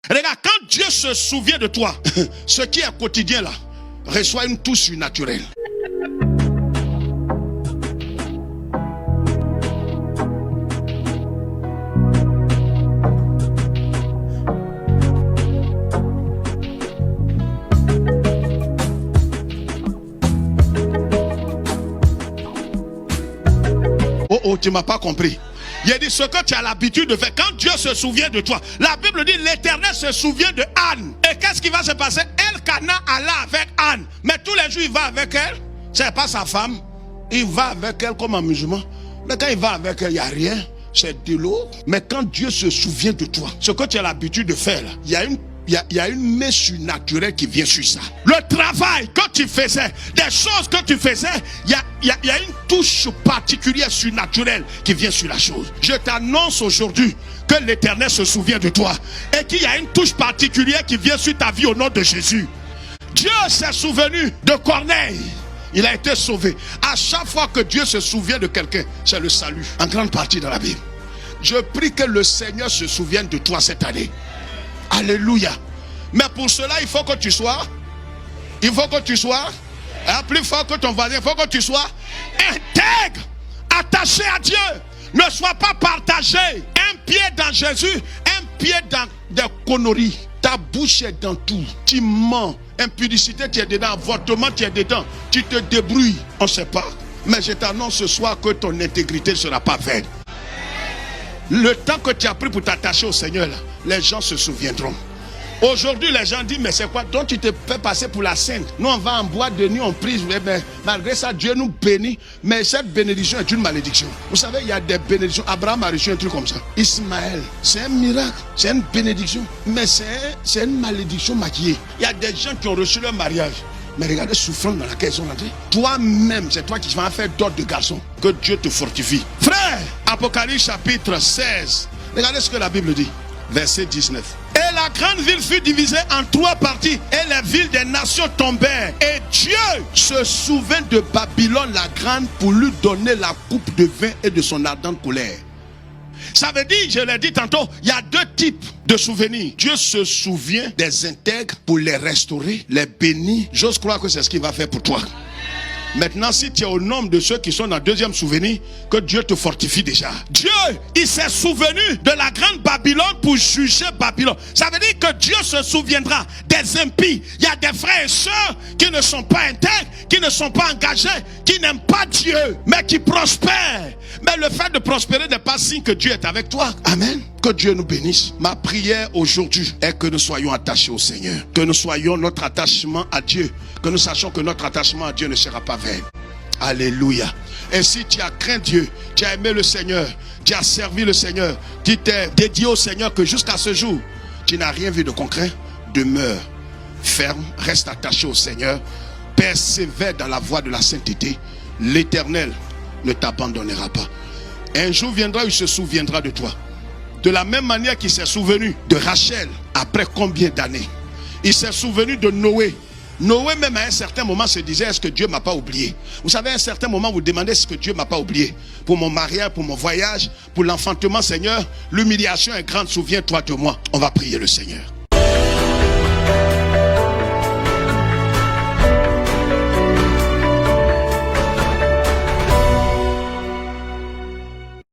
Regarde, quand Dieu se souvient de toi, ce qui est quotidien là, reçoit une touche surnaturelle. Oh, tu ne m'as pas compris. Il a dit ce que tu as l'habitude de faire. Quand Dieu se souvient de toi, la Bible dit l'Éternel se souvient de Anne. Et qu'est-ce qui va se passer? Elkana alla avec Anne. Mais tous les jours il va avec elle. Ce n'est pas sa femme. Il va avec elle comme un musulman. Mais quand il va avec elle, il n'y a rien. C'est de l'eau. Mais quand Dieu se souvient de toi, ce que tu as l'habitude de faire, il y a une main surnaturelle qui vient sur ça. Le travail que tu faisais, des choses que tu faisais, il y a une touche particulière surnaturelle qui vient sur la chose. Je t'annonce aujourd'hui que l'Éternel se souvient de toi et qu'il y a une touche particulière qui vient sur ta vie au nom de Jésus. Dieu s'est souvenu de Corneille. Il a été sauvé. À chaque fois que Dieu se souvient de quelqu'un, c'est le salut. En grande partie dans la Bible. Je prie que le Seigneur se souvienne de toi cette année. Alléluia. Mais pour cela, il faut que tu sois plus fort que ton voisin. Il faut que tu sois intègre, attaché à Dieu. Ne sois pas partagé. Un pied dans Jésus, un pied dans des conneries. Ta bouche est dans tout. Tu mens. Impudicité, tu es dedans. Avortement, tu es dedans. Tu te débrouilles. On ne sait pas. Mais je t'annonce ce soir que ton intégrité ne sera pas vaine. Le temps que tu as pris pour t'attacher au Seigneur, là, les gens se souviendront. Aujourd'hui, les gens disent, mais c'est quoi? Donc tu te fais passer pour la sainte. Nous, on va en boîte de nuit, on prie. Mais malgré ça, Dieu nous bénit. Mais cette bénédiction est une malédiction. Vous savez, il y a des bénédictions. Abraham a reçu un truc comme ça. Ismaël, c'est un miracle. C'est une bénédiction. Mais c'est une malédiction maquillée. Il y a des gens qui ont reçu leur mariage. Mais regardez souffrance dans laquelle ils sont entrés. Toi-même, c'est toi qui vas faire d'autres de garçons. Que Dieu te fortifie. Frère, Apocalypse chapitre 16. Regardez ce que la Bible dit. Verset 19. Et la grande ville fut divisée en 3 parties. Et les villes des nations tombèrent. Et Dieu se souvint de Babylone la grande pour lui donner la coupe de vin et de son ardente colère. Ça veut dire, je l'ai dit tantôt, il y a 2 types de souvenirs. Dieu se souvient des intègres pour les restaurer, les bénir. J'ose croire que c'est ce qu'il va faire pour toi. Maintenant, si tu es au nombre de ceux qui sont dans le 2e souvenir, que Dieu te fortifie déjà. Dieu, il s'est souvenu de la grande Babylone pour juger Babylone. Ça veut dire que Dieu se souviendra des impies. Il y a des frères et sœurs qui ne sont pas intègres, qui ne sont pas engagés, qui n'aiment pas Dieu, mais qui prospèrent. Mais le fait de prospérer n'est pas signe que Dieu est avec toi. Amen. Que Dieu nous bénisse. Ma prière aujourd'hui est que nous soyons attachés au Seigneur. Que nous soyons notre attachement à Dieu. Que nous sachions que notre attachement à Dieu ne sera pas vain. Alléluia. Et si tu as craint Dieu, tu as aimé le Seigneur, tu as servi le Seigneur, tu t'es dédié au Seigneur, que jusqu'à ce jour, tu n'as rien vu de concret, demeure ferme, reste attaché au Seigneur, persévère dans la voie de la sainteté. L'Éternel ne t'abandonnera pas. Un jour viendra où il se souviendra de toi. De la même manière qu'il s'est souvenu de Rachel après combien d'années? Il s'est souvenu de Noé. Noé même à un certain moment se disait, est-ce que Dieu m'a pas oublié? Vous savez, à un certain moment vous demandez, est-ce que Dieu m'a pas oublié? Pour mon mariage, pour mon voyage, pour l'enfantement, Seigneur, l'humiliation est grande, souviens-toi de moi. On va prier le Seigneur.